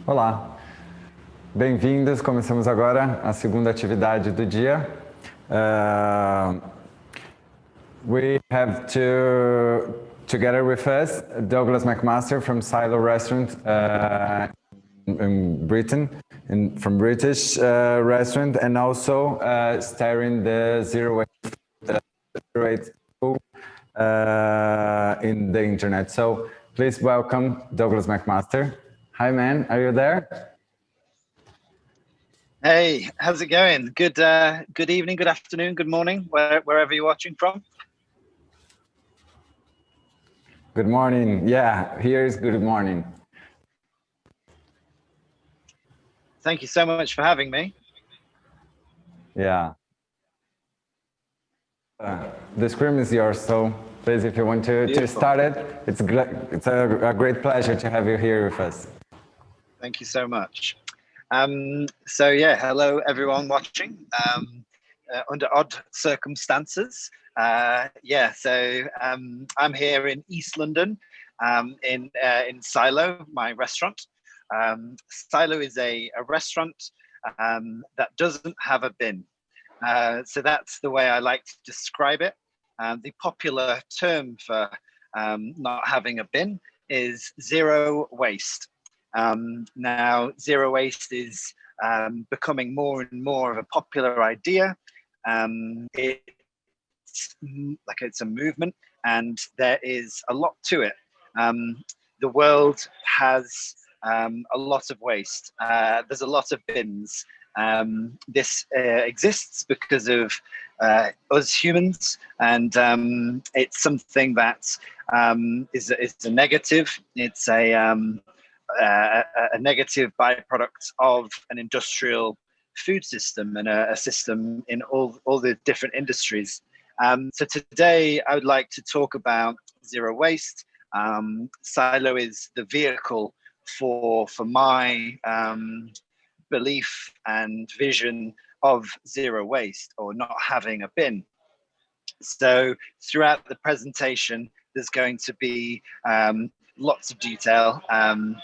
Olá, bem-vindos. Começamos agora a segunda atividade do dia. We have together with us Douglas McMaster from Silo Restaurant in Britain, from British restaurant, and also starting the zero waste school in the internet. So please welcome Douglas McMaster. Hi, man. Are you there? Hey, how's it going? Good evening, good afternoon, good morning, wherever you're watching from. Good morning. Yeah, here is good morning. Thank you so much for having me. Yeah. The screen is yours, so please, if you want to start it, it's a great pleasure to have you here with us. Thank you so much. So yeah, hello everyone watching. Under odd circumstances. I'm here in East London, in Silo, my restaurant. Silo is a restaurant that doesn't have a bin. So that's the way I like to describe it. The popular term for not having a bin is zero waste. Now, zero waste is becoming more and more of a popular idea. It's a movement, and there is a lot to it. The world has a lot of waste. There's a lot of bins. This exists because of us humans, and it's something that is a negative. It's a negative byproduct of an industrial food system and a system in all the different industries. So today I would like to talk about zero waste. Silo is the vehicle for my belief and vision of zero waste, or not having a bin. So throughout the presentation, there's going to be lots of detail. And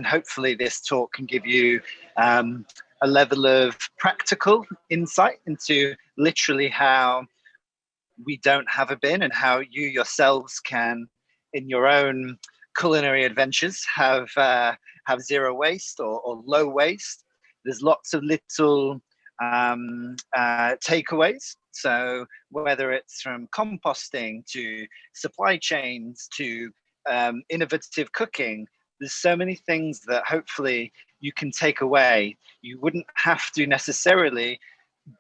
hopefully this talk can give you a level of practical insight into literally how we don't have a bin, and how you yourselves can, in your own culinary adventures, have zero waste or low waste. There's lots of little takeaways. So whether it's from composting to supply chains to innovative cooking, there's so many things that hopefully you can take away. You wouldn't have to necessarily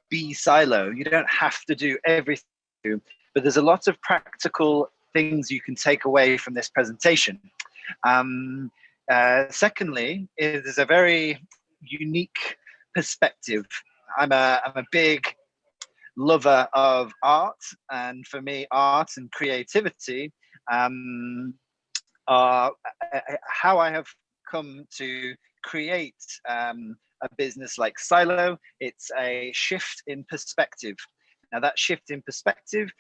be Silo. You don't have to do everything, but there's a lot of practical things you can take away from this presentation. Secondly, there's a very unique perspective. I'm a big lover of art, and for me, art and creativity are how I have come to create a business like Silo. It's a shift in perspective. Now that shift in perspective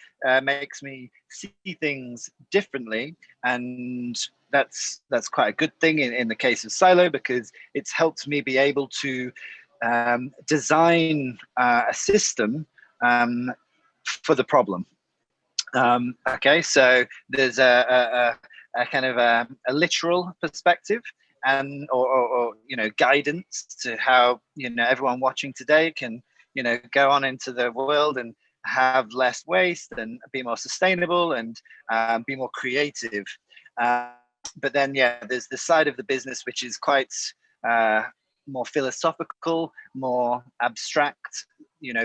makes me see things differently, and that's quite a good thing in the case of Silo, because it's helped me be able to design a system for the problem. Okay, so there's a kind of a literal perspective, and or guidance to how everyone watching today can go on into the world and have less waste and be more sustainable and be more creative. But then there's the side of the business which is quite more philosophical, more abstract,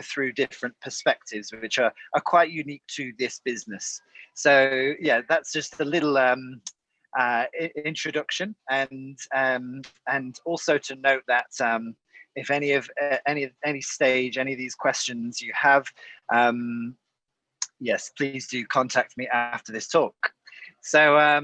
through different perspectives, which are quite unique to this business. So that's just a little introduction, and also to note that if any stage, any of these questions you have, yes, please do contact me after this talk. So we're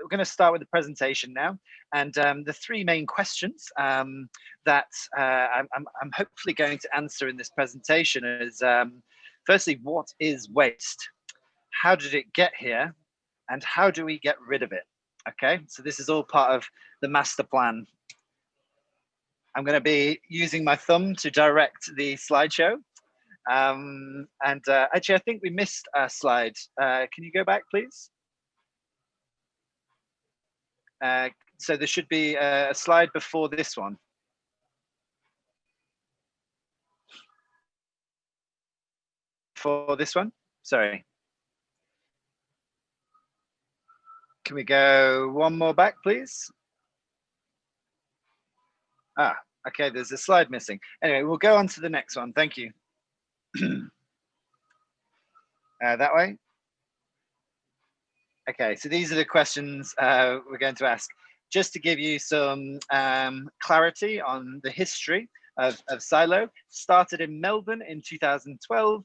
going to start with the presentation now, and the three main questions that I'm hopefully going to answer in this presentation is, firstly, what is waste? How did it get here? And how do we get rid of it? Okay, so this is all part of the master plan. I'm going to be using my thumb to direct the slideshow. Actually, I think we missed a slide. Can you go back, please? So there should be a slide before this one. For this one, sorry. Can we go one more back, please? Ah, okay, there's a slide missing. Anyway, we'll go on to the next one. Thank you. That way. Okay, so these are the questions we're going to ask. Just to give you some clarity on the history of Silo, started in Melbourne in 2012.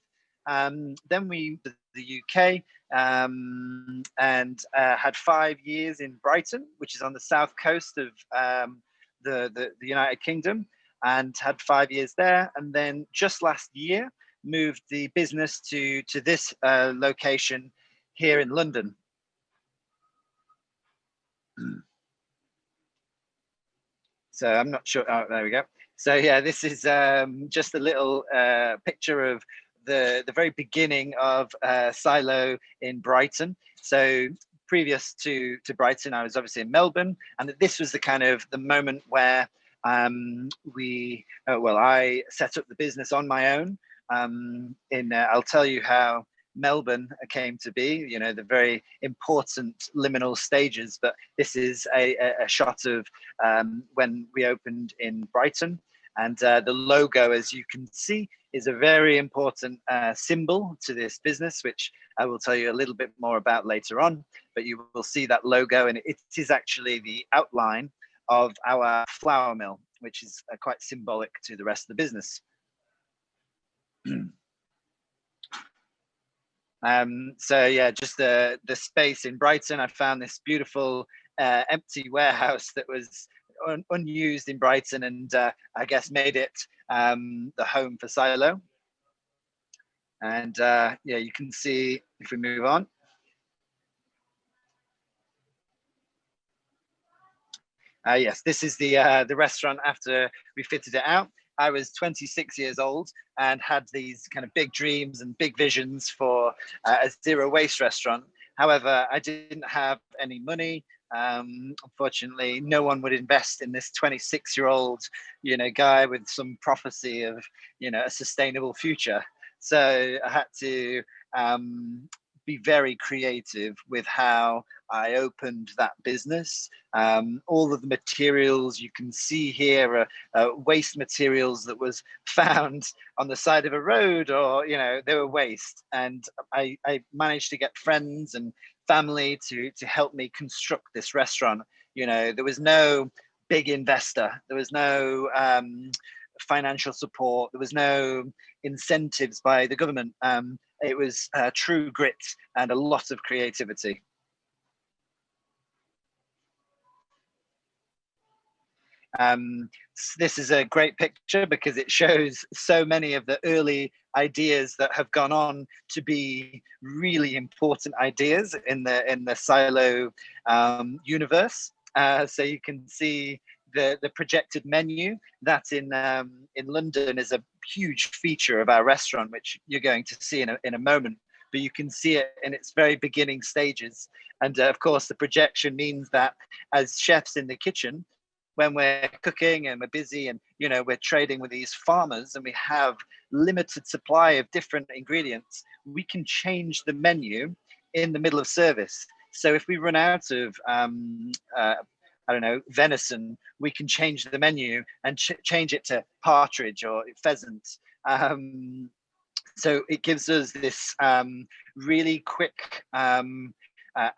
Then we moved to the UK and had 5 years in Brighton, which is on the south coast of the United Kingdom, and had 5 years there. And then just last year, moved the business to this location here in London. So I'm not sure. Oh, there we go. So yeah, this is just a little picture of the very beginning of Silo in Brighton. So previous to Brighton, I was obviously in Melbourne, and this was the kind of the moment where I set up the business on my own. I'll tell you how Melbourne came to be, you know, the very important liminal stages, but this is a shot of when we opened in Brighton. And the logo, as you can see, is a very important symbol to this business, which I will tell you a little bit more about later on. But you will see that logo, and it is actually the outline of our flour mill, which is quite symbolic to the rest of the business. So yeah, just the space in Brighton. I found this beautiful empty warehouse that was unused in Brighton, and I guess made it the home for Silo. And yeah, you can see if we move on. Yes, this is the restaurant after we fitted it out. I was 26 years old and had these kind of big dreams and big visions for a zero waste restaurant. However, I didn't have any money. Unfortunately, no one would invest in this 26-year-old, you know, guy with some prophecy of, you know, a sustainable future. So I had to be very creative with how I opened that business. All of the materials you can see here are waste materials that was found on the side of a road, or, you know, they were waste. And I managed to get friends and family to help me construct this restaurant. You know, there was no big investor. There was no financial support. There was no incentives by the government. It was true grit and a lot of creativity. This is a great picture because it shows so many of the early ideas that have gone on to be really important ideas in the Silo universe. So you can see the projected menu that in London is a huge feature of our restaurant, which you're going to see in a moment. But you can see it in its very beginning stages. And of course, the projection means that as chefs in the kitchen, when we're cooking and we're busy and, you know, we're trading with these farmers and we have limited supply of different ingredients, we can change the menu in the middle of service. So if we run out of I don't know, venison, we can change the menu and change it to partridge or pheasant. So it gives us this really quick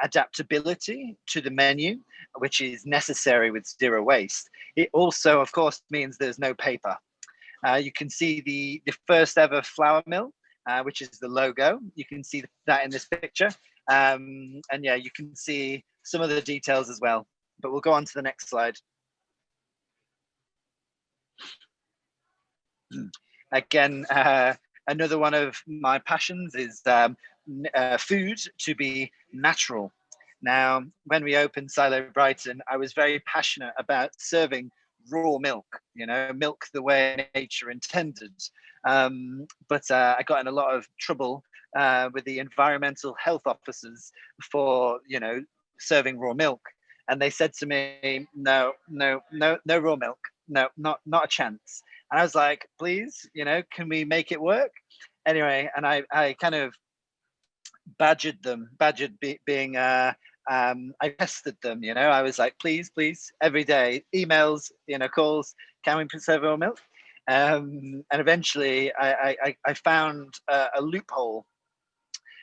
adaptability to the menu, which is necessary with zero waste. It also, of course, means there's no paper. You can see the first ever flour mill, which is the logo. You can see that in this picture. And yeah, you can see some of the details as well. But we'll go on to the next slide. Again, another one of my passions is food to be natural. Now, when we opened Silo Brighton, I was very passionate about serving raw milk, milk the way nature intended. But I got in a lot of trouble with the environmental health officers for, serving raw milk. And they said to me, no raw milk. No, not a chance. And I was like, please, can we make it work? Anyway, and I kind of badgered them, being, I pestered them, I was like, please, every day, emails, calls, can we preserve raw milk? And eventually I found a loophole.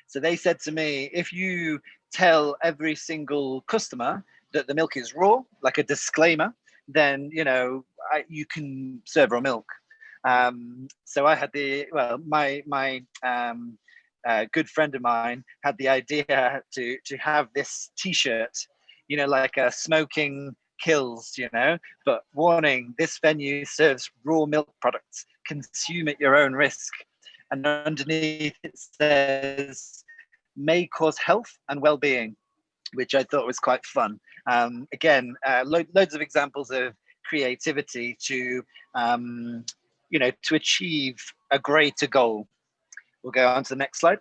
So they said to me, if you tell every single customer that the milk is raw, like a disclaimer, then, you can serve raw milk. So I had my good friend of mine had the idea to have this T-shirt, like a smoking kills, but warning, this venue serves raw milk products, consume at your own risk. And underneath it says, may cause health and well-being, which I thought was quite fun. Again, loads of examples of creativity to achieve a greater goal. We'll go on to the next slide.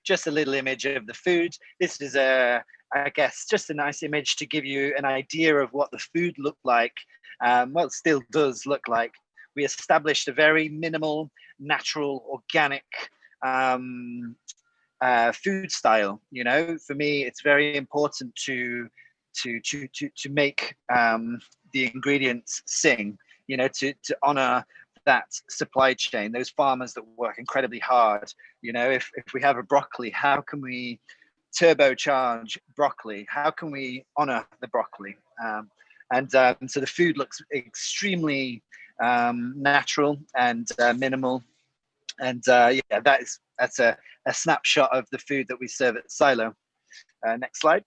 Just a little image of the food. This is I guess, just a nice image to give you an idea of what the food looked like. Well, it still does look like. We established a very minimal, natural, organic food style. For me, it's very important to make the ingredients sing. To honor that supply chain, those farmers that work incredibly hard. If we have a broccoli, how can we turbocharge broccoli? How can we honor the broccoli? So the food looks extremely natural and minimal. And that's a snapshot of the food that we serve at Silo. Next slide.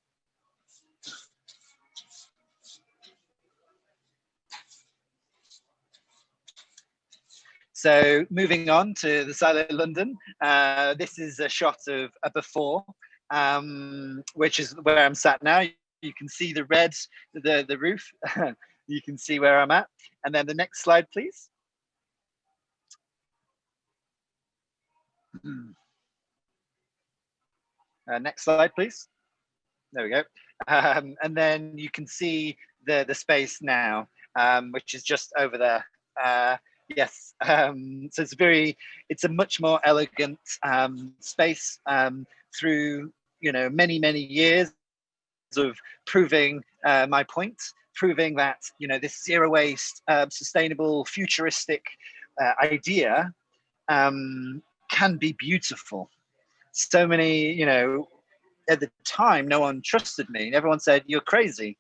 So moving on to the Silo London, this is a shot of a before, which is where I'm sat now. You can see the red, the roof. You can see where I'm at. And then the next slide, please. Next slide, please. There we go. And then you can see the space now, which is just over there. Yes. So it's a much more elegant space through many years of proving my point, proving that this zero waste, sustainable, futuristic idea can be beautiful. So many, at the time, no one trusted me. Everyone said, you're crazy.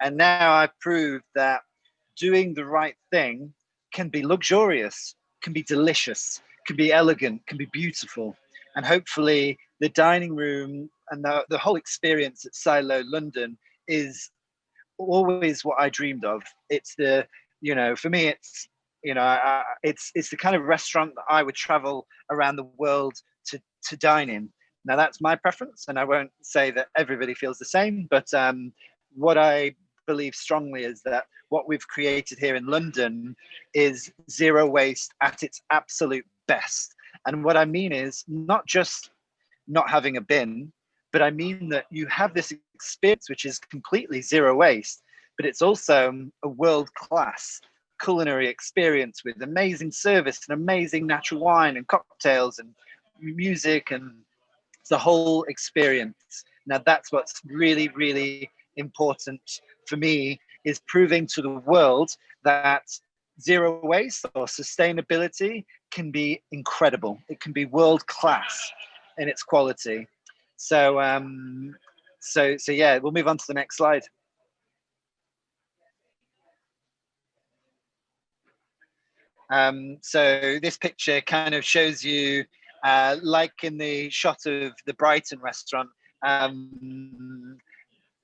And now I've proved that doing the right thing can be luxurious, can be delicious, can be elegant, can be beautiful. And hopefully the dining room and the whole experience at Silo London is always what I dreamed of. It's for me, it's, it's the kind of restaurant that I would travel around the world to dine in. Now that's my preference, and I won't say that everybody feels the same, but what I believe strongly is that what we've created here in London is zero waste at its absolute best. And what I mean is not just not having a bin, but I mean that you have this experience which is completely zero waste, but it's also a world-class culinary experience with amazing service and amazing natural wine and cocktails and music, and the whole experience. Now that's what's really, really important for me, is proving to the world that zero waste or sustainability can be incredible. It can be world-class in its quality. So yeah, we'll move on to the next slide. So this picture kind of shows you, like in the shot of the Brighton restaurant,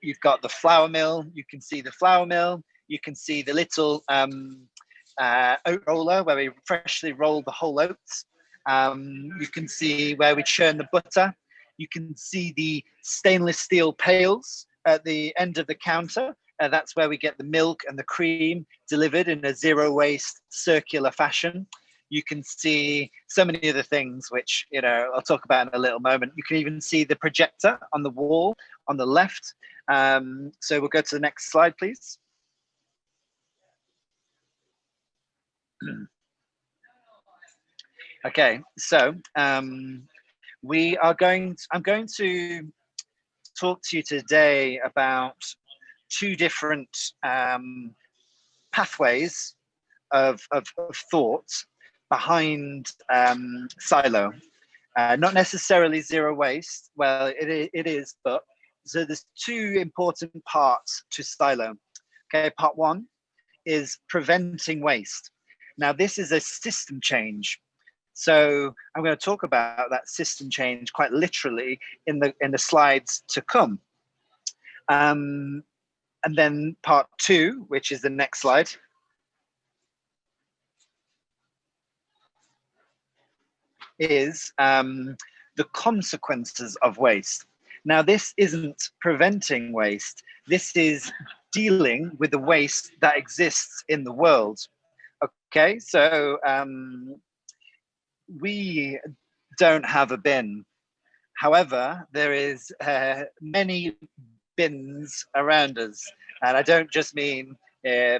you've got the flour mill. You can see the flour mill. You can see the little oat roller where we freshly roll the whole oats. You can see where we churn the butter. You can see the stainless steel pails at the end of the counter. That's where we get the milk and the cream delivered in a zero waste circular fashion. You can see so many other things, which, you know, I'll talk about in a little moment. You can even see the projector on the wall on the left. So we'll go to the next slide, please. Okay, so I'm going to talk to you today about two different pathways of thought behind silo. Not necessarily zero waste. Well, it is, but so there's two important parts to silo. Okay, part one is preventing waste. Now, this is a system change. So I'm going to talk about that system change quite literally in the slides to come. And then part two, which is the next slide, is the consequences of waste. Now, this isn't preventing waste. This is dealing with the waste that exists in the world. Okay, so we don't have a bin. However, there is many bins around us. And I don't just mean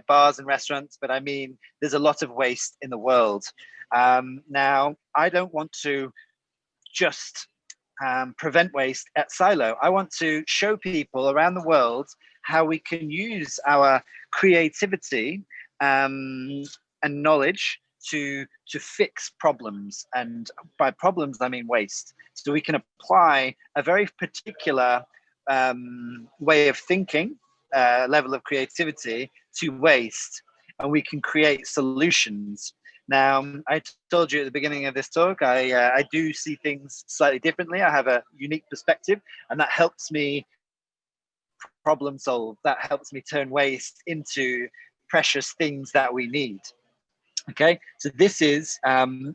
bars and restaurants, but I mean there's a lot of waste in the world. Now, I don't want to just prevent waste at silo. I want to show people around the world how we can use our creativity and knowledge to fix problems. And by problems, I mean waste. So we can apply a very particular way of thinking, level of creativity to waste, and we can create solutions. Now, I told you at the beginning of this talk, I do see things slightly differently. I have a unique perspective, and that helps me problem solve. That helps me turn waste into precious things that we need. Okay, so this is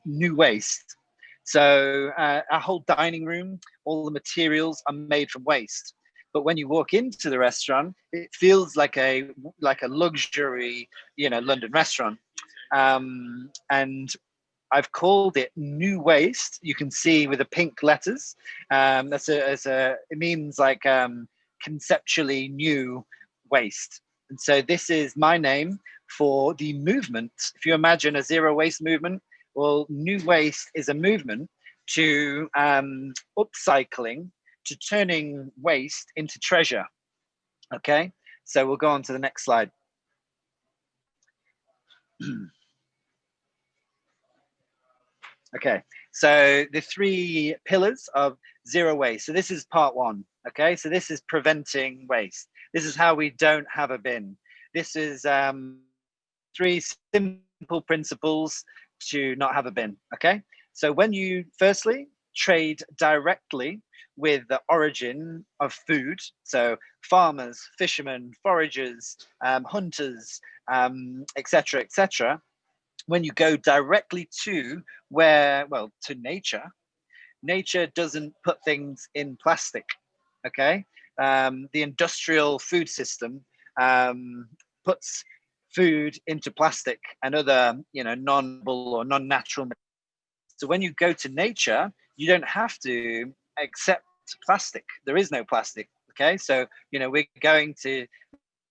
new waste. So our whole dining room, all the materials are made from waste. But when you walk into the restaurant, it feels like a luxury, you know, London restaurant. And I've called it new waste. You can see with the pink letters. It means like conceptually new waste. And so this is my name for the movement. If you imagine a zero waste movement, well, new waste is a movement to upcycling, to turning waste into treasure. Okay, so we'll go on to the next slide. Okay, so the three pillars of zero waste. So this is part one. Okay, so this is preventing waste. This is how we don't have a bin. This is three simple principles to not have a bin. Okay, so when you firstly trade directly with the origin of food, so farmers, fishermen, foragers, hunters, etc., etc. When you go directly to to nature, nature doesn't put things in plastic. Okay, the industrial food system puts food into plastic and other, you know, non-natural or non-natural materials. So when you go to nature, you don't have to accept plastic. There is no plastic. Okay, so, you know, we're going to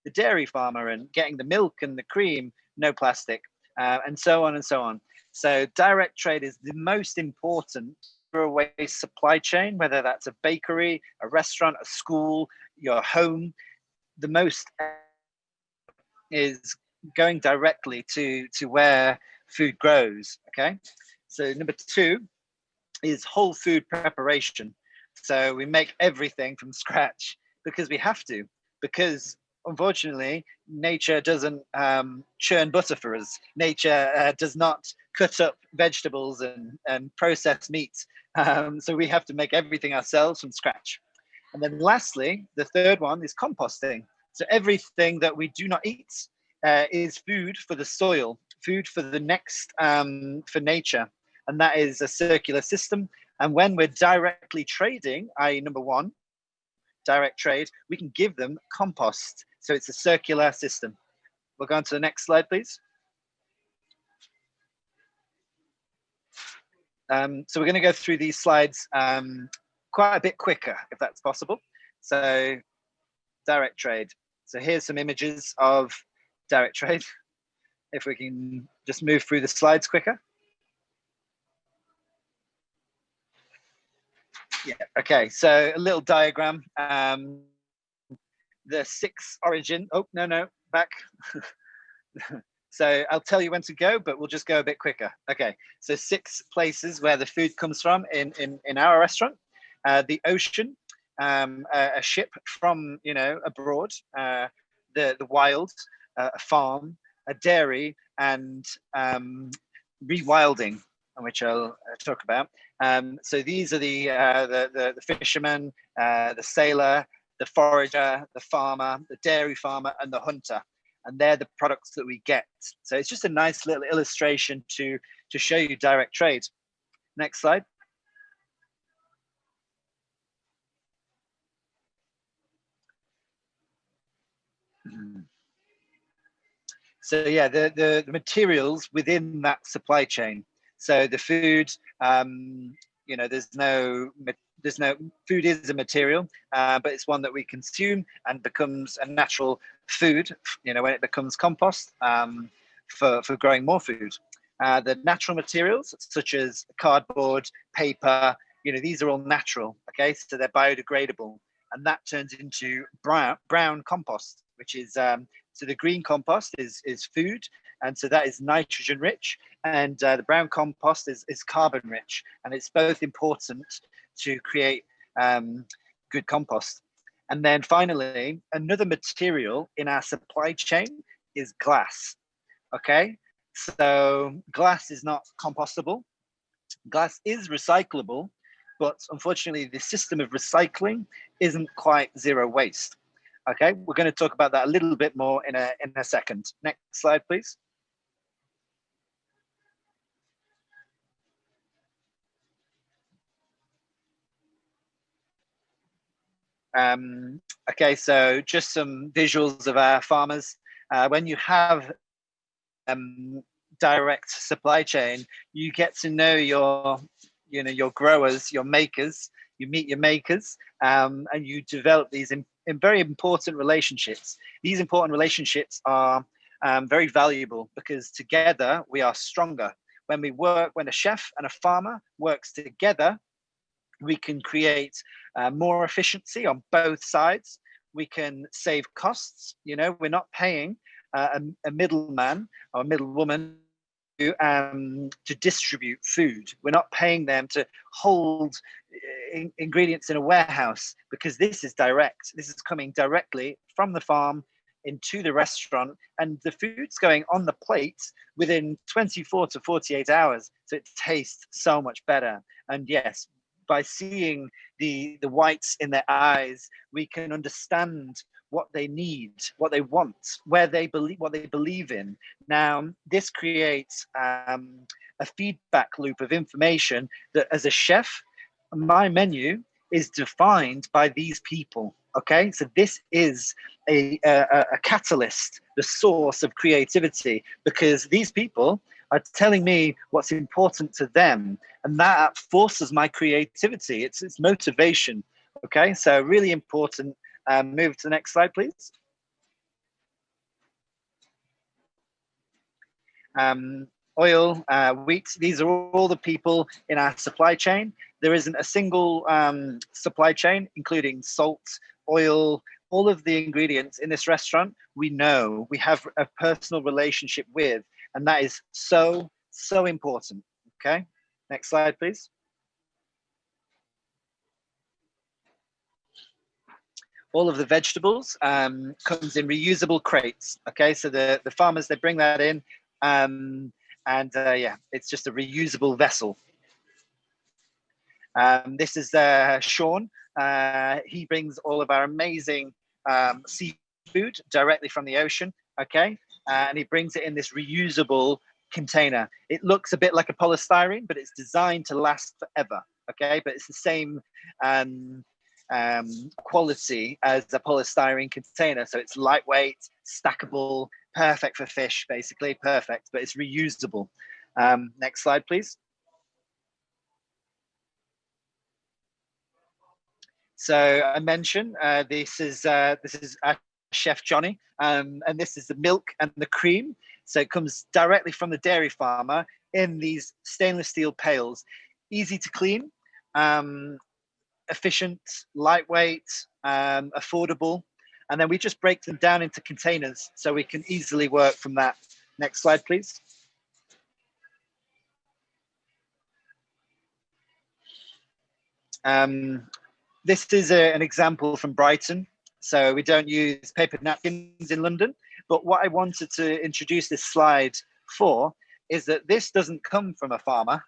the dairy farmer and getting the milk and the cream, no plastic, and so on and so on. So direct trade is the most important waste supply chain, whether that's a bakery, a restaurant, a school, your home. The most is going directly to where food grows. Okay, so number two is whole food preparation. So we make everything from scratch because we have to, because unfortunately nature doesn't churn butter for us. Nature does not cut up vegetables and process meat. So we have to make everything ourselves from scratch. And then lastly, the third one is composting. So everything that we do not eat is food for the soil, food for the next, for nature. and that is a circular system. And when we're directly trading, i.e. number one, direct trade, we can give them compost. So it's a circular system. We'll go on to the next slide, please. So we're going to go through these slides quite a bit quicker, if that's possible. So direct trade. So here's some images of direct trade. If we can just move through the slides quicker. Yeah, okay, so a little diagram. The six origin, oh, no, back. So I'll tell you when to go, but we'll just go a bit quicker. Okay, so 6 places where the food comes from in our restaurant. The ocean, a ship from, abroad, the wild, a farm, a dairy, and rewilding, which I'll talk about. So these are the fisherman, the sailor, the forager, the farmer, the dairy farmer, and the hunter. And they're the products that we get. So it's just a nice little illustration to show you direct trade. Next slide. So yeah, the materials within that supply chain. So the food, there's no food is a material, but it's one that we consume and becomes a natural food, when it becomes compost for growing more food. The natural materials such as cardboard, paper, these are all natural, okay? So they're biodegradable, and that turns into brown compost, which is, so the green compost is food, and so that is nitrogen rich, and the brown compost is carbon rich, and it's both important to create good compost. And then finally, another material in our supply chain is glass. Okay, so glass is not compostable. Glass is recyclable, but unfortunately the system of recycling isn't quite zero waste. Okay, we're going to talk about that a little bit more in a second. Next slide, please. Okay, so just some visuals of our farmers. When you have direct supply chain, you get to know your growers, your makers. You meet your makers, and you develop these in very important relationships. These important relationships are very valuable because together we are stronger. When a chef and a farmer works together, we can create more efficiency on both sides. We can save costs. We're not paying a middleman or a middlewoman to distribute food. We're not paying them to hold ingredients in a warehouse, because this is direct. This is coming directly from the farm into the restaurant, and the food's going on the plate within 24 to 48 hours. So it tastes so much better. And yes, by seeing the whites in their eyes, we can understand what they need, what they want, what they believe in. Now, this creates a feedback loop of information that, as a chef, my menu is defined by these people. Okay, so this is a catalyst, the source of creativity, because these people are telling me what's important to them, and that forces my creativity. It's motivation. Okay, so really important. Move to the next slide, please. Oil, wheat, these are all the people in our supply chain. There isn't a single supply chain, including salt, oil, all of the ingredients in this restaurant, we know, we have a personal relationship with, and that is so, so important. Okay, next slide, please. All of the vegetables comes in reusable crates. Okay, so the farmers, they bring that in, and yeah, it's just a reusable vessel. This is Sean. He brings all of our amazing seafood directly from the ocean. Okay, and he brings it in this reusable container. It looks a bit like a polystyrene, but it's designed to last forever. Okay, but it's the same quality as a polystyrene container. So it's lightweight, stackable, perfect for fish, basically perfect, but it's reusable. Next slide, please. So I mentioned this is Chef Johnny, and this is the milk and the cream. So it comes directly from the dairy farmer in these stainless steel pails, easy to clean, efficient, lightweight, affordable, and then we just break them down into containers so we can easily work from that. Next slide, please. This is an example from Brighton. So we don't use paper napkins in London, but what I wanted to introduce this slide for is that this doesn't come from a farmer.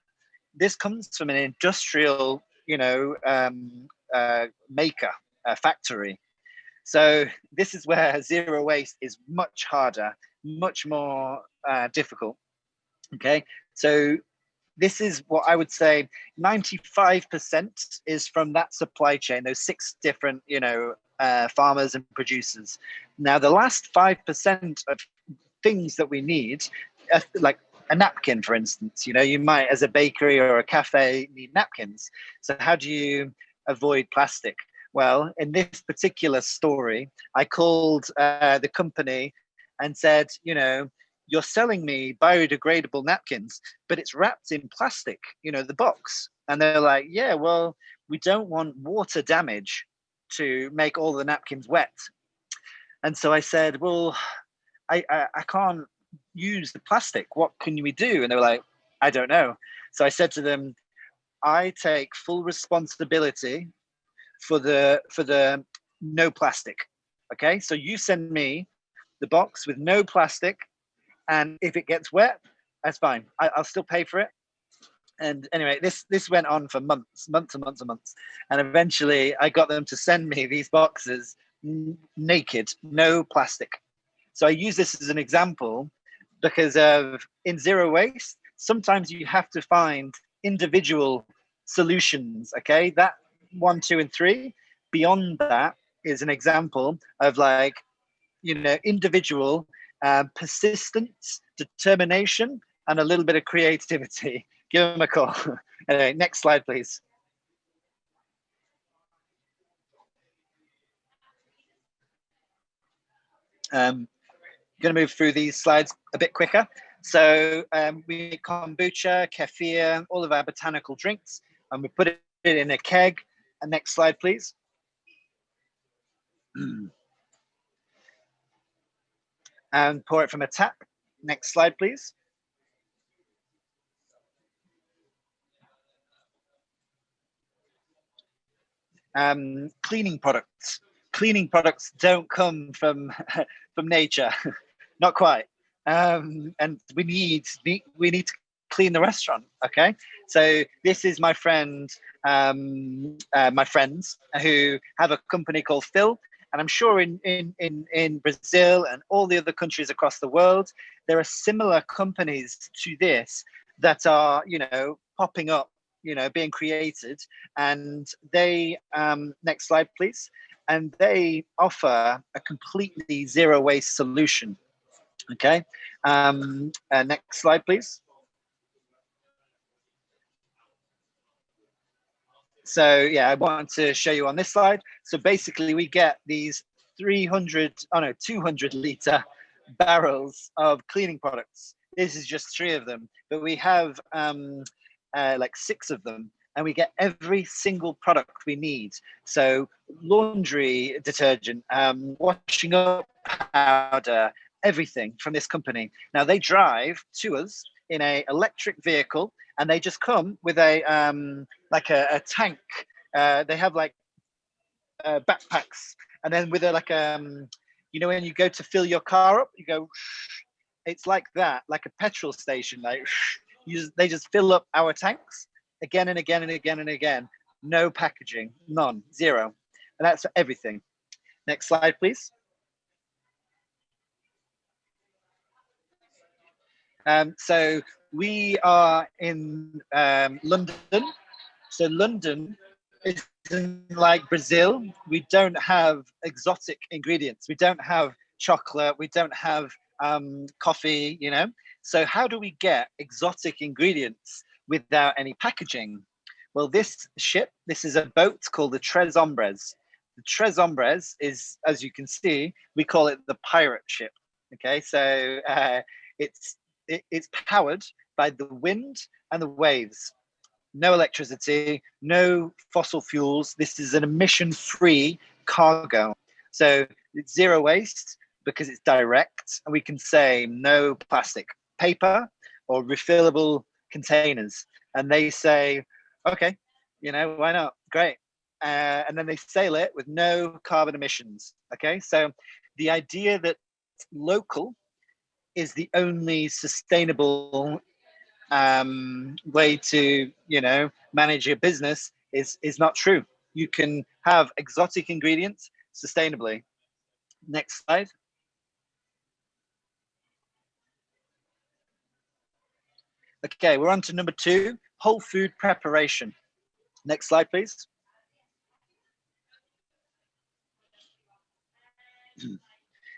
This comes from an industrial, maker, a factory. So this is where zero waste is much harder, much more difficult. Okay, so this is what I would say 95% is from that supply chain, those 6 different, farmers and producers. Now, the last 5% of things that we need, like a napkin, for instance, you might, as a bakery or a cafe, need napkins. So how do you avoid plastic? Well, in this particular story, I called the company and said, you're selling me biodegradable napkins, but it's wrapped in plastic, the box. And they're like, yeah, well, we don't want water damage to make all the napkins wet. And so I said, well, I can't use the plastic. What can we do? And they were like, I don't know. So I said to them, I take full responsibility for the no plastic. Okay, so you send me the box with no plastic, and if it gets wet, that's fine. I'll still pay for it. And anyway, this went on for months and months. And eventually I got them to send me these boxes naked, no plastic. So I use this as an example because in zero waste, sometimes you have to find individual solutions. Okay, that 1, 2, and 3. Beyond that is an example of individual persistence, determination, and a little bit of creativity. Give them a call. Anyway, next slide, please. Going to move through these slides a bit quicker. So we make kombucha, kefir, all of our botanical drinks, and we put it in a keg. And next slide, please. And pour it from a tap. Next slide, please. Cleaning products. Cleaning products don't come from nature, not quite. And we need to clean the restaurant. Okay, so this is my friend, my friends who have a company called Phil. And I'm sure in Brazil and all the other countries across the world, there are similar companies to this that are, popping up, being created. And they, next slide, please. And they offer a completely zero waste solution. Okay. Next slide, please. So yeah, I want to show you on this slide. So basically we get these 200 liter barrels of cleaning products. This is just 3 of them, but we have like 6 of them, and we get every single product we need. So laundry detergent, washing up powder, everything from this company. Now they drive to us in a electric vehicle, and they just come with a a tank. They have backpacks, and then with when you go to fill your car up, you go. It's like that, like a petrol station. They just fill up our tanks again and again and again and again. No packaging, none, 0, and that's for everything. Next slide, please. So we are in London. So London isn't like Brazil. We don't have exotic ingredients. We don't have chocolate. We don't have coffee, you know. So how do we get exotic ingredients without any packaging? Well, this ship, this is a boat called the Tres Hombres. The Tres Hombres is, as you can see, we call it the pirate ship. Okay, so it's powered by the wind and the waves. No electricity, no fossil fuels. This is an emission-free cargo. So it's zero waste because it's direct, and we can say no plastic, paper, or refillable containers. And they say, okay, you know, why not? Great. And then they sail it with no carbon emissions. Okay, so the idea that local is the only sustainable way to, you know, manage your business is not true. You can have exotic ingredients sustainably. Next slide. Okay, we're on to number 2, whole food preparation. Next slide, please.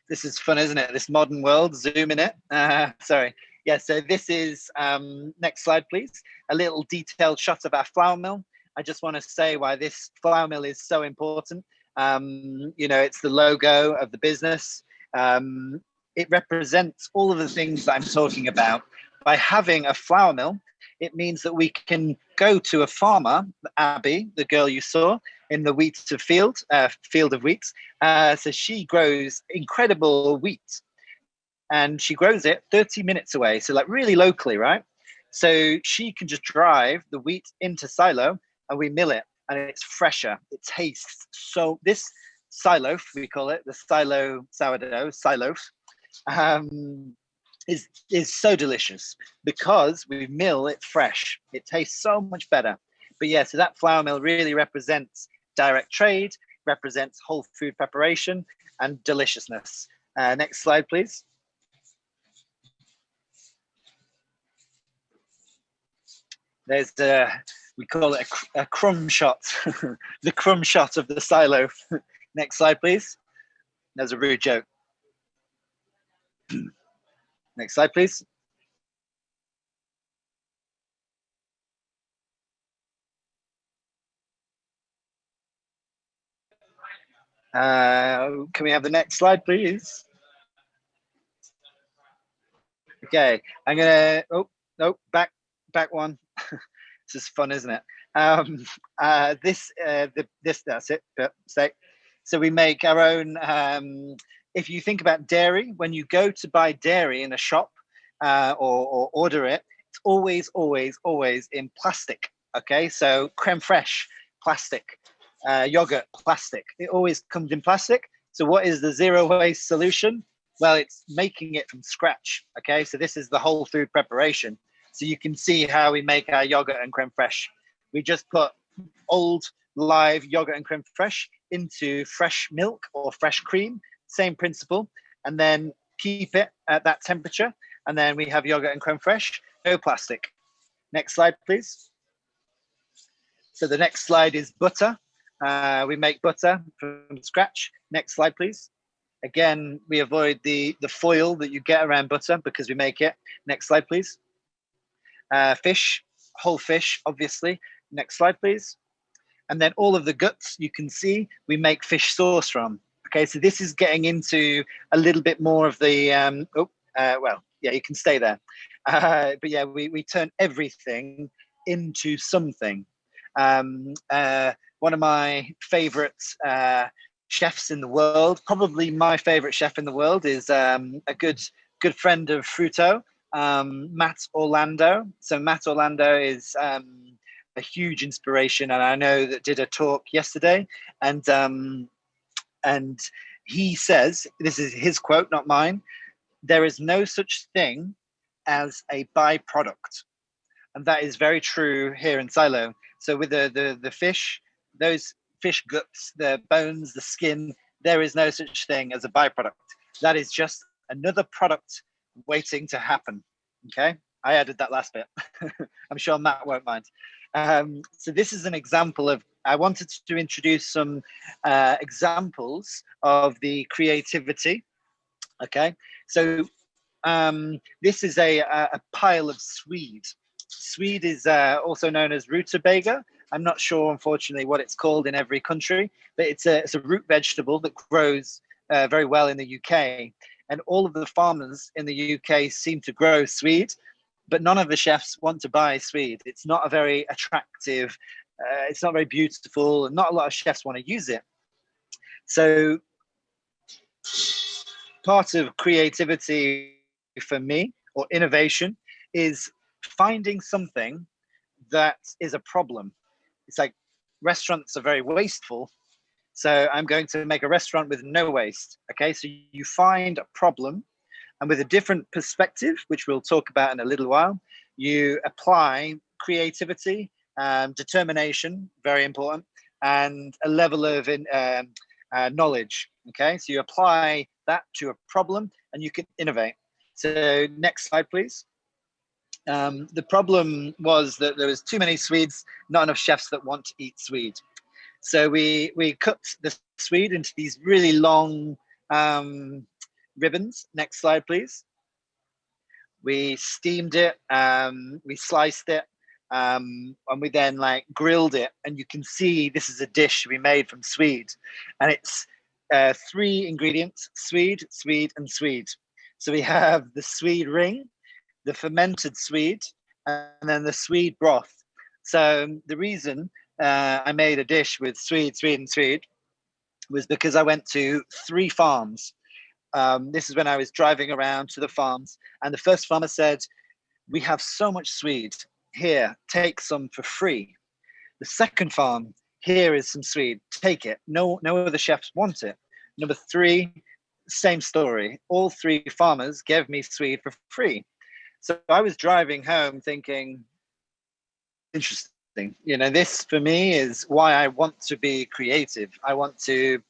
This is fun, isn't it? This modern world, zoom in it. Sorry. Yeah, so this is, next slide, please. A little detailed shot of our flour mill. I just want to say why this flour mill is so important. You know, it's the logo of the business. It represents all of the things that I'm talking about. By having a flour mill, it means that we can go to a farmer, Abby, the girl you saw in the wheat field of wheat. So she grows incredible wheat, and she grows it 30 minutes away. So like really locally, right? So she can just drive the wheat into silo and we mill it, and it's fresher. It tastes so, this silo, we call it the silo sourdough, siloaf, is so delicious because we mill it fresh. It tastes so much better. But yeah, so that flour mill really represents direct trade, represents whole food preparation and deliciousness. Next slide, please. There's we call it a crumb shot, the crumb shot of the silo. Next slide, please. There's a rude joke. Next slide, please. Can we have the next slide, please? Okay, I'm gonna, no, back one. This is fun, isn't it? This, that's it, stay. So we make our own, if you think about dairy, when you go to buy dairy in a shop or order it, it's always in plastic, okay? So creme fraiche, plastic, yogurt, plastic. It always comes in plastic. So what is the zero waste solution? Well, it's making it from scratch, okay? So this is the whole food preparation. So you can see how we make our yogurt and creme fraiche. We just put old live yogurt and creme fraiche into fresh milk or fresh cream, same principle, and then keep it at that temperature. And then we have yogurt and creme fraiche, no plastic. Next slide, please. So the next slide is butter. We make butter from scratch. Next slide, please. Again, we avoid the foil that you get around butter because we make it. Next slide, please. Fish, whole fish, obviously. Next slide, please. And then all of the guts you can see, we make fish sauce from. Okay, so this is getting into a little bit more of the, well, yeah, you can stay there. But yeah, we turn everything into something. One of my favorite chefs in the world, probably my favorite chef in the world, is a good friend of FRUTO, Matt Orlando. So Matt Orlando is a huge inspiration, and I know that did a talk yesterday, and he says, this is his quote, not mine, there is no such thing as a byproduct. And that is very true here in Silo. So with the fish, those fish guts, the bones, the skin, there is no such thing as a byproduct. That is just another product waiting to happen. Okay, I added that last bit. I'm sure Matt won't mind. So this is an example of, I wanted to introduce some examples of the creativity. Okay, so this is a pile of swede. Swede is also known as rutabaga. I'm not sure, unfortunately, what it's called in every country, but it's a root vegetable that grows very well in the UK. And all of the farmers in the UK seem to grow swede, but none of the chefs want to buy swede. It's not a very attractive, it's not very beautiful, and not a lot of chefs want to use it. So part of creativity for me, or innovation, is finding something that is a problem. It's like restaurants are very wasteful, so I'm going to make a restaurant with no waste. Okay, so you find a problem, and with a different perspective, which we'll talk about in a little while, you apply creativity, determination, very important, and a level of knowledge. Okay, so you apply that to a problem and you can innovate. So next slide, please. The problem was that there was too many Swedes, not enough chefs that want to eat Swede. So we cut the Swede into these really long ribbons. Next slide, please. We steamed it, we sliced it, and we then like grilled it. And you can see this is a dish we made from Swede, and it's 3 ingredients: Swede, Swede, and Swede. So we have the Swede ring, the fermented Swede, and then the Swede broth. So the reason I made a dish with Swede, Swede, and Swede was because I went to 3 farms. This is when I was driving around to the farms, and the first farmer said, "We have so much Swede here, take some for free." The second farm, "Here is some Swede, take it. No other chefs want it." Number 3, same story. All 3 farmers gave me Swede for free. So I was driving home thinking, interesting. You know, this for me is why I want to be creative. I want to,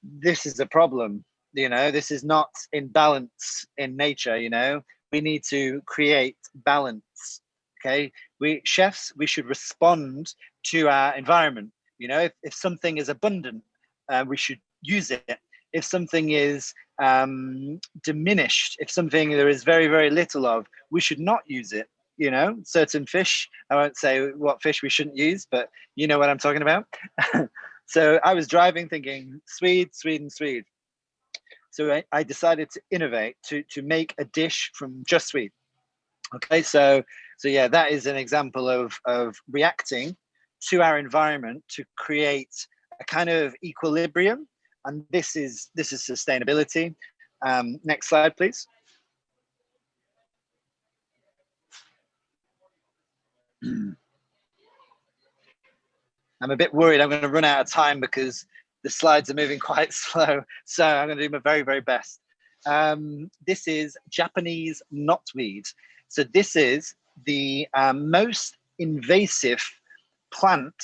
this is a problem. You know, this is not in balance in nature. You know, we need to create balance. Okay, we chefs, we should respond to our environment. You know, if something is abundant, we should use it. If something is diminished, if something there is very, very little of, we should not use it. You know, certain fish, I won't say what fish we shouldn't use, but you know what I'm talking about. So I was driving thinking Swede, Swede, and Swede. So I decided to innovate, to make a dish from just Swede. Okay, so yeah, that is an example of reacting to our environment to create a kind of equilibrium, and this is sustainability. Next slide, please. I'm a bit worried I'm going to run out of time because the slides are moving quite slow, so I'm going to do my very, very best. This is Japanese knotweed. So this is the most invasive plant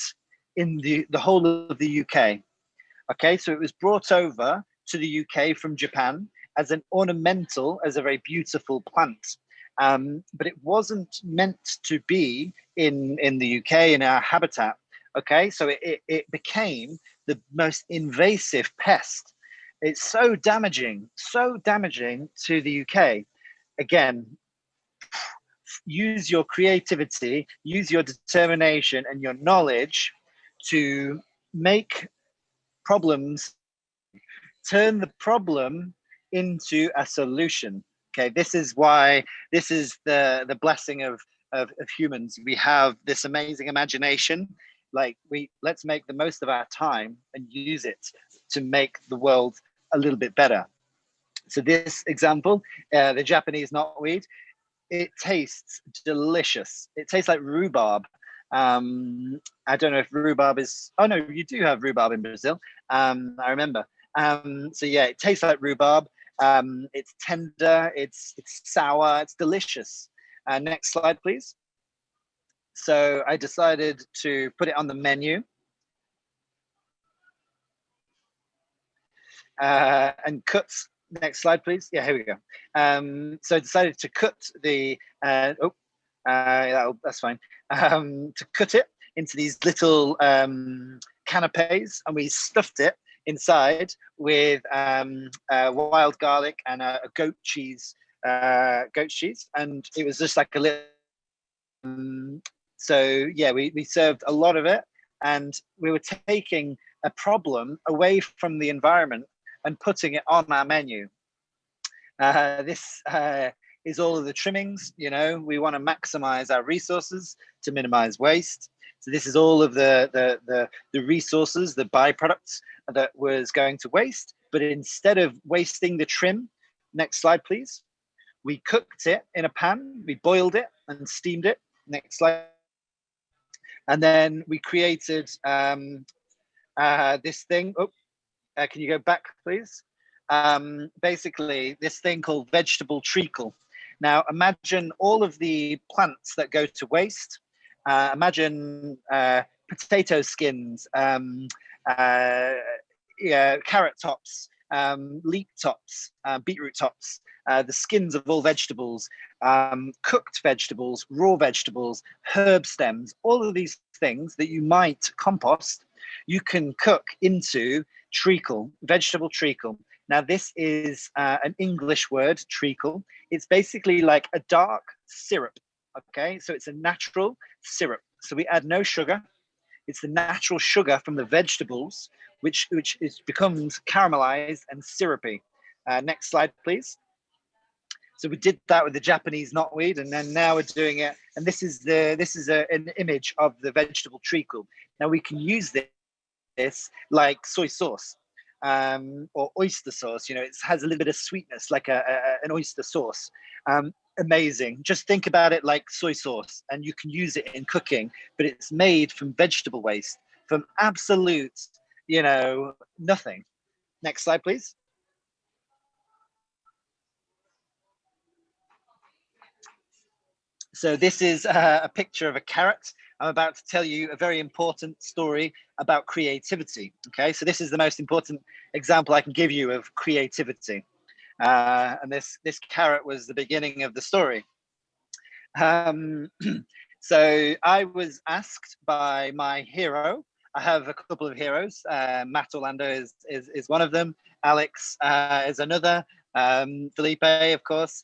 in the whole of the UK. Okay, so it was brought over to the UK from Japan as an ornamental, as a very beautiful plant. But it wasn't meant to be in the UK, in our habitat. Okay, so it became the most invasive pest. It's so damaging to the UK. Again, use your creativity, use your determination and your knowledge to make problems, turn the problem into a solution. Okay, this is why, this is the blessing of humans. We have this amazing imagination. Like, let's make the most of our time and use it to make the world a little bit better. So this example, the Japanese knotweed, it tastes delicious. It tastes like rhubarb. I don't know if rhubarb is, oh no, you do have rhubarb in Brazil. I remember. So yeah, it tastes like rhubarb. It's tender, it's sour, it's delicious. Next slide, please. So I decided to put it on the menu. And cut Next slide, please. Yeah, here we go. So I decided to cut the, that's fine, to cut it into these little canapes, and we stuffed it inside with wild garlic and a goat cheese, and it was just like a little. So yeah, we served a lot of it, and we were taking a problem away from the environment and putting it on our menu. This is all of the trimmings. You know, we want to maximize our resources to minimize waste. So this is all of the resources, the byproducts that was going to waste. But instead of wasting the trim, next slide, please. We cooked it in a pan. We boiled it and steamed it. Next slide. And then we created this thing. Can you go back, please? Basically, this thing called vegetable treacle. Now, imagine all of the plants that go to waste. Imagine potato skins, carrot tops, leek tops, beetroot tops, the skins of all vegetables, cooked vegetables, raw vegetables, herb stems, all of these things that you might compost, you can cook into treacle, vegetable treacle. Now, this is an English word, treacle. It's basically like a dark syrup, okay? So it's a natural syrup. So we add no sugar. It's the natural sugar from the vegetables, which becomes caramelized and syrupy. Next slide, please. So we did that with the Japanese knotweed, and then now we're doing it. And this is an image of the vegetable treacle. Now we can use this like soy sauce or oyster sauce. You know, it has a little bit of sweetness, like an oyster sauce. Amazing. Just think about it like soy sauce, and you can use it in cooking, but it's made from vegetable waste, from absolute, you know, nothing. Next slide, please. So this is a picture of a carrot. I'm about to tell you a very important story about creativity. Okay, so this is the most important example I can give you of creativity. And this carrot was the beginning of the story. So I was asked by my hero. I have a couple of heroes. Matt Orlando is one of them. Alex is another. Felipe, of course.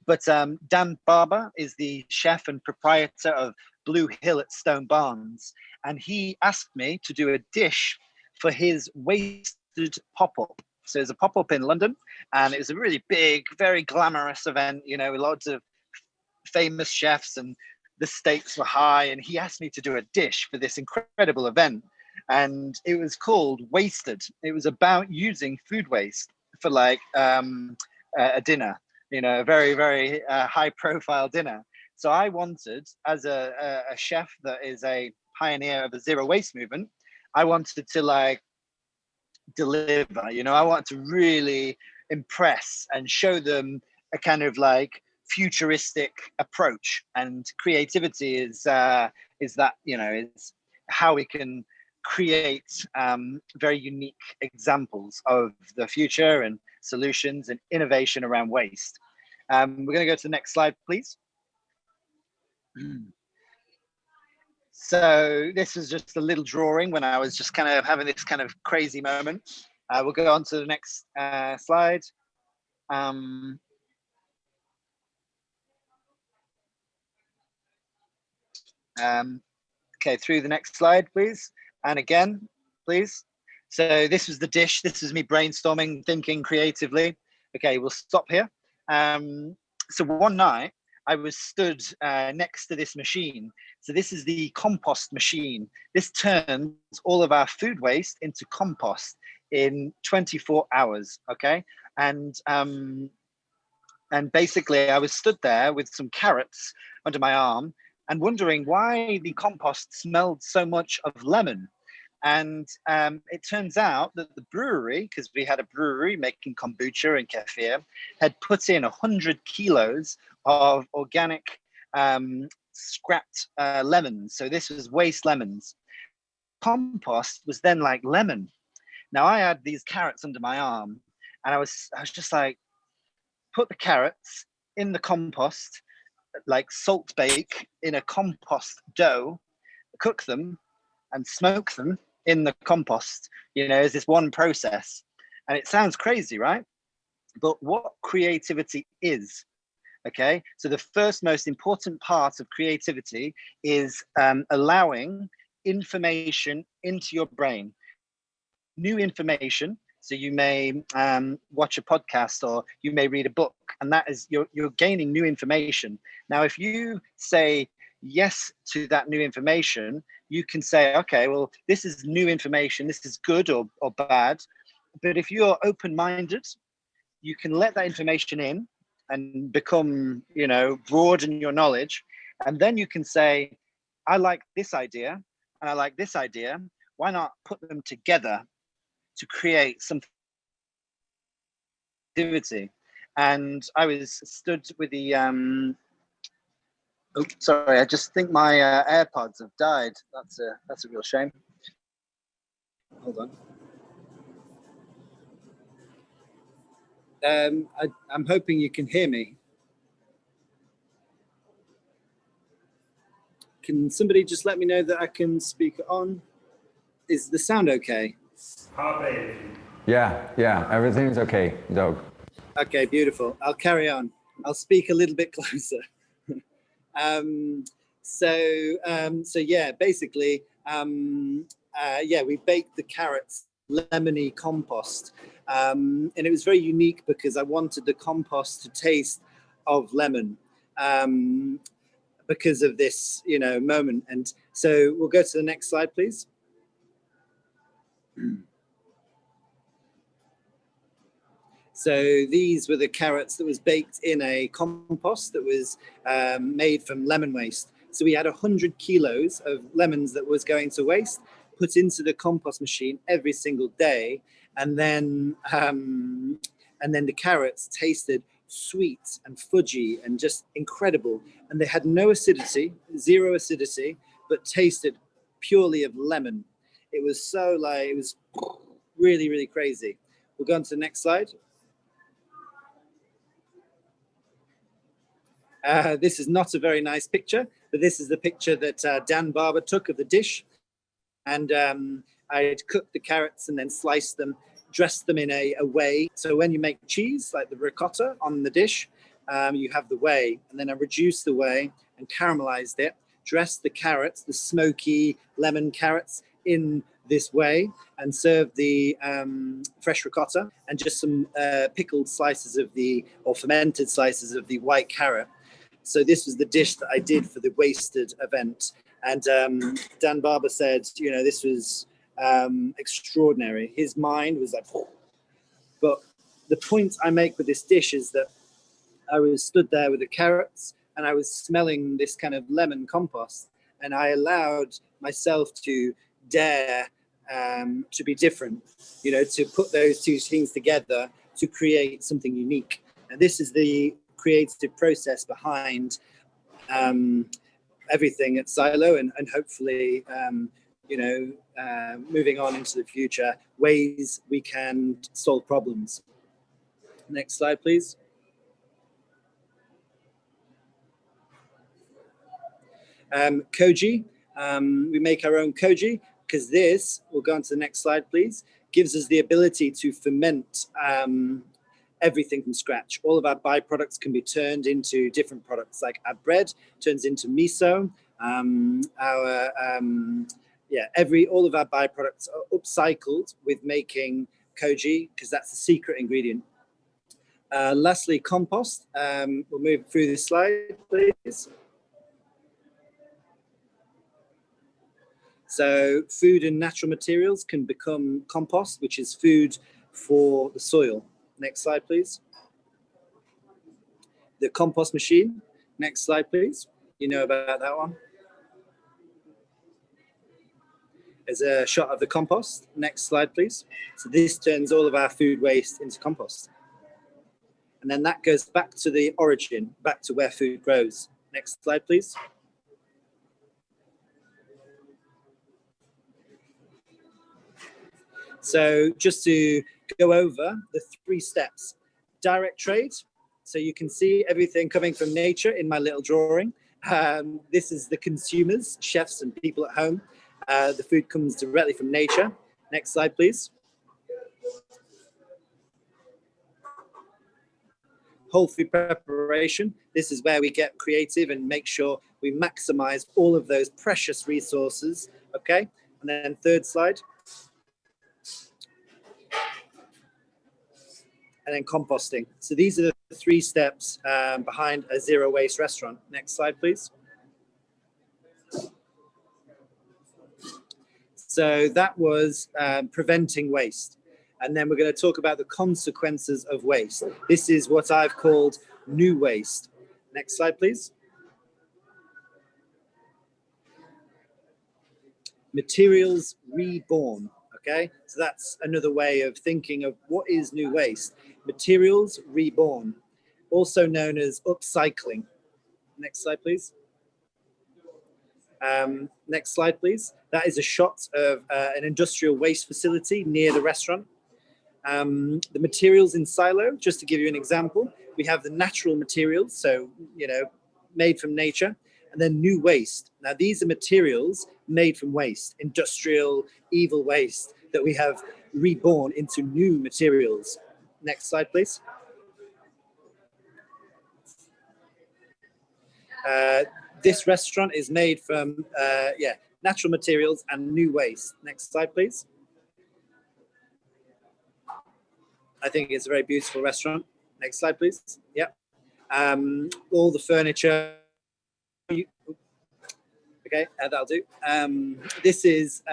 But Dan Barber is the chef and proprietor of Blue Hill at Stone Barns. And he asked me to do a dish for his wasted pop-up. So there's a pop-up in London, and it was a really big, very glamorous event, you know, with lots of famous chefs, and the stakes were high. And he asked me to do a dish for this incredible event. And it was called Wasted. It was about using food waste for like a dinner, you know, a very, very high profile dinner. So I wanted, as a chef that is a pioneer of the zero waste movement, I wanted to like deliver, you know, I want to really impress and show them a kind of like futuristic approach. And creativity is that, you know, is how we can create very unique examples of the future and solutions and innovation around waste. We're going to go to the next slide, please. So this is just a little drawing when I was just kind of having this kind of crazy moment. We'll go on to the next slide. Okay, through the next slide, please. And again, please. So this was the dish. This was me brainstorming, thinking creatively. Okay, we'll stop here. So one night, I was stood next to this machine. So this is the compost machine. This turns all of our food waste into compost in 24 hours, okay? And basically I was stood there with some carrots under my arm and wondering why the compost smelled so much of lemon. And it turns out that the brewery, because we had a brewery making kombucha and kefir, had put in 100 kilos of organic scrapped lemons. So this was waste lemons. Compost was then like lemon. Now I had these carrots under my arm, And I was just like, put the carrots in the compost, like salt bake in a compost dough, cook them and smoke them in the compost, you know, as this one process. And it sounds crazy, right? But what creativity is, okay? So the first most important part of creativity is allowing information into your brain, new information. So you may watch a podcast or you may read a book, and that is you're gaining new information. Now, if you say yes to that new information, you can say, okay, well, this is new information, this is good or bad. But if you're open-minded, you can let that information in and become, you know, broaden your knowledge. And then you can say, I like this idea and I like this idea. Why not put them together to create some activity? And I was stood with the, oh, sorry, I just think my AirPods have died. That's a real shame. Hold on. I'm hoping you can hear me. Can somebody just let me know that I can speak it on? Is the sound okay? Yeah, everything's okay, Doug. Okay, beautiful. I'll carry on. I'll speak a little bit closer. So yeah, basically, yeah, we baked the carrots, lemony compost. And it was very unique because I wanted the compost to taste of lemon. Because of this, you know, moment. And so we'll go to the next slide, please. So these were the carrots that was baked in a compost that was made from lemon waste. So we had 100 kilos of lemons that was going to waste, put into the compost machine every single day. And then the carrots tasted sweet and fudgy and just incredible. And they had no acidity, zero acidity, but tasted purely of lemon. It was so like, it was really, really crazy. We'll go on to the next slide. This is not a very nice picture, but this is the picture that Dan Barber took of the dish. And I had cooked the carrots and then sliced them, dressed them in a whey. So when you make cheese, like the ricotta on the dish, you have the whey. And then I reduced the whey and caramelized it, dressed the carrots, the smoky lemon carrots in this whey, and served the fresh ricotta and just some pickled slices of or fermented slices of the white carrot. So this was the dish that I did for the wasted event. And Dan Barber said, you know, this was extraordinary. His mind was like, oh. But the point I make with this dish is that I was stood there with the carrots and I was smelling this kind of lemon compost, and I allowed myself to dare to be different, you know, to put those two things together to create something unique. And this is the creative process behind everything at Silo, and hopefully, you know, moving on into the future, ways we can solve problems. Next slide, please. Koji, we make our own koji because this, we'll go on to the next slide, please, gives us the ability to ferment everything from scratch. All of our byproducts can be turned into different products, like our bread turns into miso. All of our byproducts are upcycled with making koji because that's the secret ingredient. Lastly, compost. We'll move through this slide, please. So food and natural materials can become compost, which is food for the soil. Next slide, please. The compost machine. Next slide, please. You know about that one. There's a shot of the compost. Next slide, please. So this turns all of our food waste into compost. And then that goes back to the origin, back to where food grows. Next slide, please. So just to go over the 3 steps. Direct trade, so you can see everything coming from nature in my little drawing. This is the consumers, chefs and people at home. The food comes directly from nature. Next slide, please. Whole food preparation. This is where we get creative and make sure we maximize all of those precious resources. Okay, and then 3rd slide. And then composting. So these are the 3 steps behind a zero waste restaurant. Next slide, please. So that was preventing waste. And then we're going to talk about the consequences of waste. This is what I've called new waste. Next slide, please. Materials reborn. Okay, so that's another way of thinking of what is new waste. Materials reborn, also known as upcycling. Next slide, please. Next slide, please. That is a shot of an industrial waste facility near the restaurant. The materials in silo, just to give you an example, we have the natural materials, so, you know, made from nature, and then new waste. Now, these are materials made from waste, industrial, evil waste that we have reborn into new materials. Next slide, please. This restaurant is made from, natural materials and new waste. Next slide, please. I think it's a very beautiful restaurant. Next slide, please. Yep. All the furniture. Okay, that'll do. This is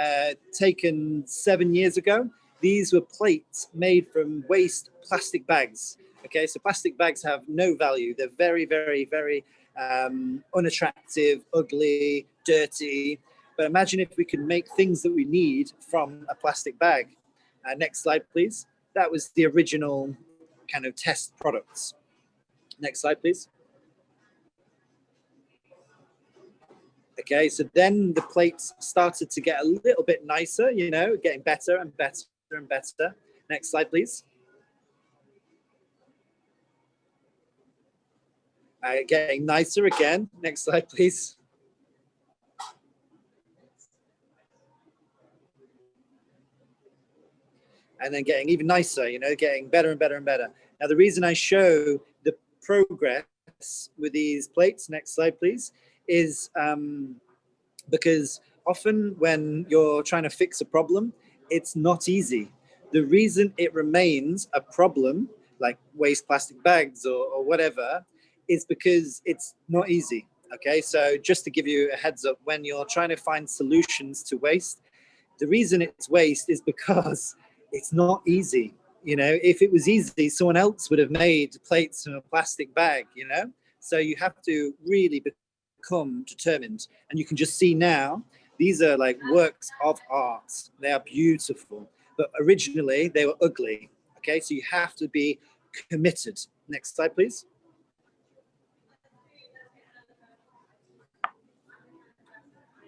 taken 7 years ago. These were plates made from waste plastic bags. Okay, so plastic bags have no value. They're very, very, very unattractive, ugly, dirty. But imagine if we could make things that we need from a plastic bag. Next slide, please. That was the original kind of test products. Next slide, please. Okay, so then the plates started to get a little bit nicer, you know, getting better and better and better. Next slide, please. Getting nicer again. Next slide, please. And then getting even nicer, you know, getting better and better and better. Now, the reason I show the progress with these plates, next slide, please, is because often when you're trying to fix a problem, it's not easy. The reason it remains a problem, like waste plastic bags or whatever, is because it's not easy. Okay, so just to give you a heads up, when you're trying to find solutions to waste, the reason it's waste is because it's not easy. You know, if it was easy, someone else would have made plates from a plastic bag, you know? So you have to really become determined. And you can just see now, these are like works of art. They are beautiful, but originally they were ugly. Okay, so you have to be committed. Next slide, please.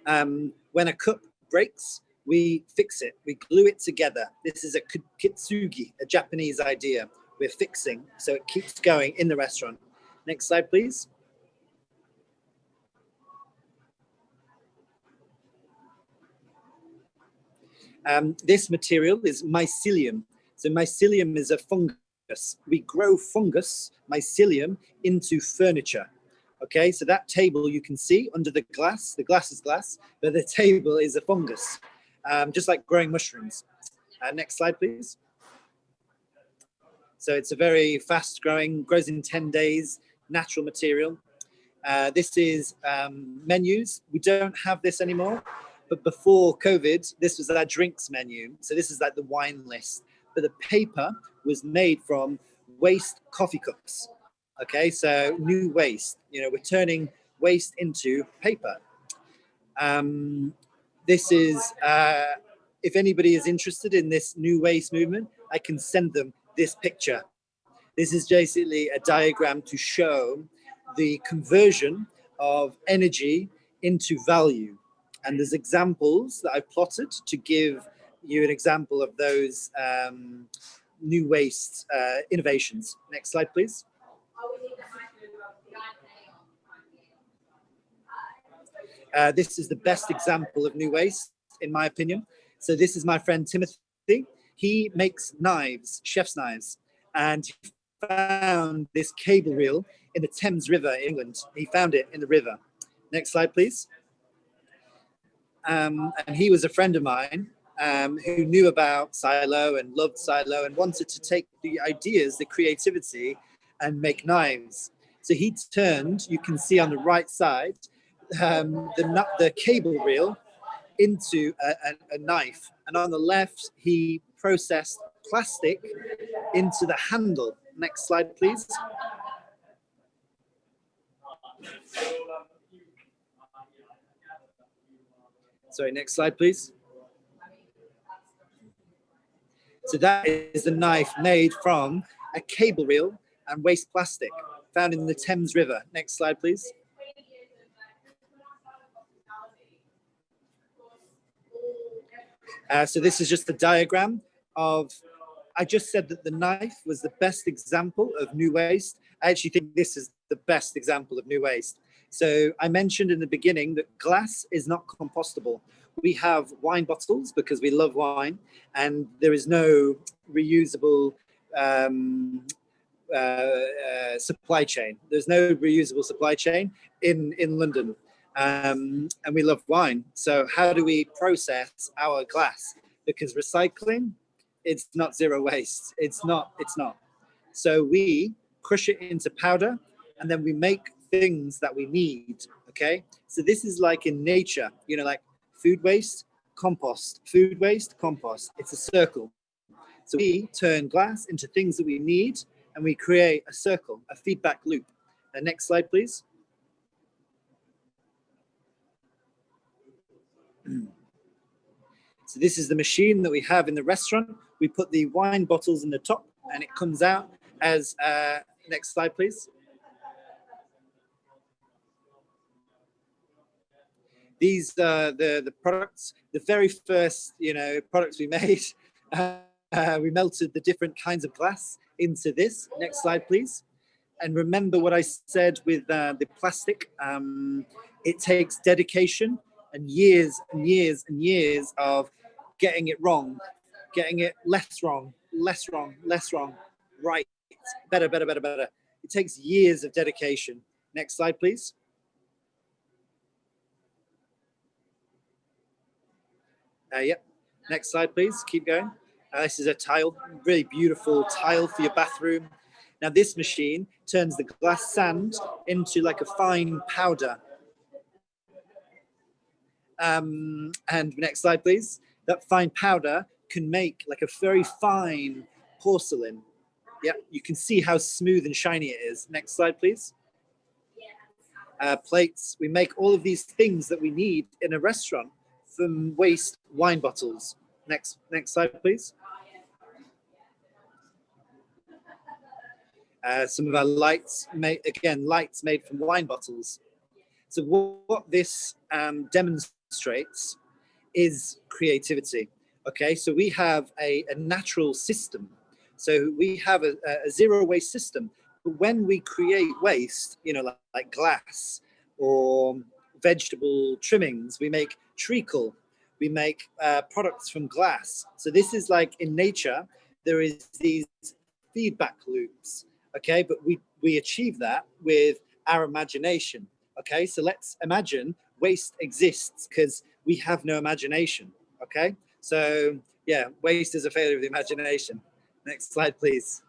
When a cup breaks, we fix it, we glue it together. This is a kitsugi, a Japanese idea. We're fixing, so it keeps going in the restaurant. Next slide, please. This material is mycelium. So mycelium is a fungus. We grow fungus, mycelium, into furniture. Okay, so that table you can see under the glass is glass, but the table is a fungus. Just like growing mushrooms. Next slide, please. So it's a very fast growing, grows in 10 days, natural material. This is menus. We don't have this anymore, but before COVID, this was our drinks menu. So this is like the wine list, but the paper was made from waste coffee cups. Okay, so new waste, you know, we're turning waste into paper. This is, if anybody is interested in this new waste movement, I can send them this picture. This is basically a diagram to show the conversion of energy into value. And there's examples that I've plotted to give you an example of those new waste innovations. Next slide, please. This is the best example of new waste, in my opinion. So this is my friend Timothy. He makes knives, chef's knives, and he found this cable reel in the Thames River, England. He found it in the river. Next slide, please. And he was a friend of mine who knew about silo and loved silo and wanted to take the ideas, the creativity, and make knives. So he turned, you can see on the right side, the cable reel into a knife. And on the left, he processed plastic into the handle. Next slide, please. Sorry, next slide, please. So that is the knife made from a cable reel and waste plastic found in the Thames River. Next slide, please. So this is just the diagram of, I just said that the knife was the best example of new waste. I actually think this is the best example of new waste. So I mentioned in the beginning that glass is not compostable. We have wine bottles because we love wine, and there is no reusable supply chain. There's no reusable supply chain in London. And we love wine. So how do we process our glass? Because recycling, it's not zero waste. It's not. So we crush it into powder, and then we make things that we need, okay? So this is like in nature, you know, like food waste, compost, food waste, compost. It's a circle. So we turn glass into things that we need, and we create a circle, a feedback loop. Next slide, please. So this is the machine that we have in the restaurant. We put the wine bottles in the top, and it comes out as, next slide, please. These are the products, the very first, products we made. We melted the different kinds of glass into this. Next slide, please. And remember what I said with the plastic. It takes dedication and years and years and years of getting it wrong, getting it less wrong, right, better. It takes years of dedication. Next slide, please. Yep. Next slide, please. Keep going. This is a tile, really beautiful tile for your bathroom. Now this machine turns the glass sand into like a fine powder. And next slide, please. That fine powder can make like a very fine porcelain. Yeah, you can see how smooth and shiny it is. Next slide, please. Plates. We make all of these things that we need in a restaurant from waste wine bottles. Next slide, please. Some of our lights, lights made from wine bottles. So what this demonstrates is creativity. Okay, so we have a natural system. So we have a zero waste system. But when we create waste, like glass or vegetable trimmings, we make treacle, we make products from glass. So this is like in nature, there is these feedback loops. Okay, but we achieve that with our imagination. Okay, so let's imagine waste exists because we have no imagination. Okay, so yeah, waste is a failure of the imagination. Next slide, please.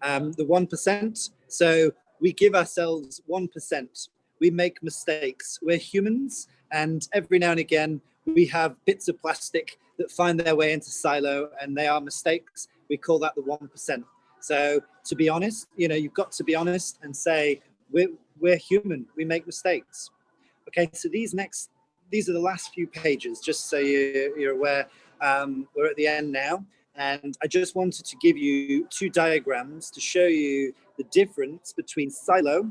The 1%. So we give ourselves 1%. We make mistakes. We're humans, and every now and again we have bits of plastic that find their way into silo, and they are mistakes. We call that the 1%. So to be honest, you've got to be honest and say we're human. We make mistakes. Okay, so these are the last few pages, just so you're aware. We're at the end now, and I just wanted to give you two diagrams to show you the difference between silo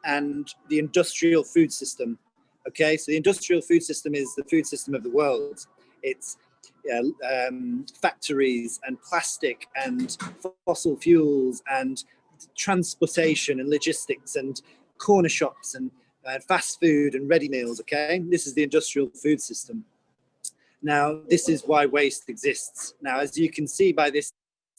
and the industrial food system. Okay, so the industrial food system is the food system of the world. It's factories and plastic and fossil fuels and transportation and logistics and corner shops and fast food and ready meals. Okay, this is the industrial food system. Now, this is why waste exists. Now, as you can see by this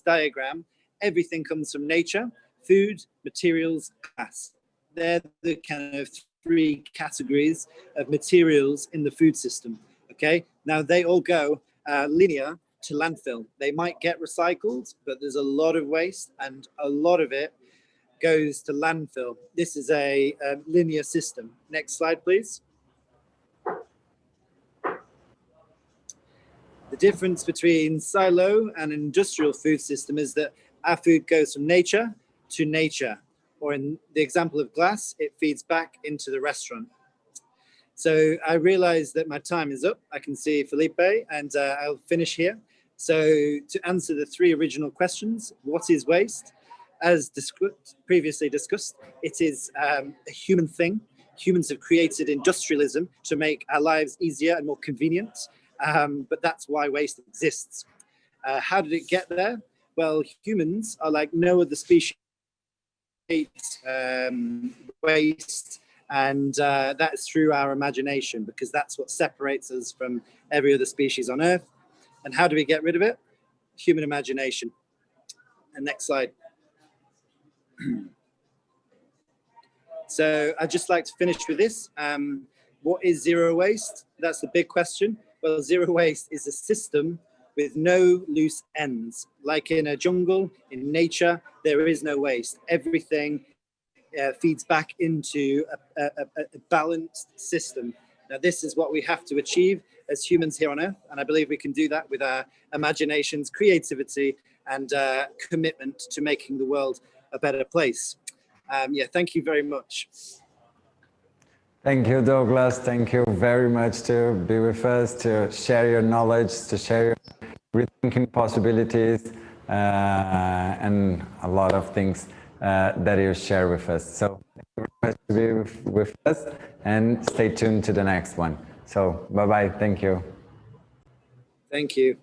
diagram, everything comes from nature: food, materials, glass. They're the kind of three categories of materials in the food system. Okay, now they all go linear to landfill. They might get recycled, but there's a lot of waste, and a lot of it goes to landfill. This is a linear system. Next slide, please. The difference between silo and industrial food system is that our food goes from nature to nature, or in the example of glass, it feeds back into the restaurant. So I realize that my time is up. I can see Felipe, and I'll finish here. So to answer the three original questions, what is waste? As previously discussed, it is a human thing. Humans have created industrialism to make our lives easier and more convenient, but that's why waste exists. How did it get there? Well, humans are like no other species. Waste, and that's through our imagination, because that's what separates us from every other species on Earth. And how do we get rid of it? Human imagination. And next slide. So I'd just like to finish with this. What is zero waste? That's the big question. Well, zero waste is a system with no loose ends. Like in a jungle, in nature, there is no waste. Everything feeds back into a balanced system. Now, this is what we have to achieve as humans here on Earth, and I believe we can do that with our imaginations, creativity, and commitment to making the world a better place. Yeah, thank you very much. Thank you, Douglas. Thank you very much to be with us, to share your knowledge, to share your rethinking possibilities, and a lot of things that you share with us. So thank you very much to be with us, and stay tuned to the next one. So bye-bye. Thank you. Thank you.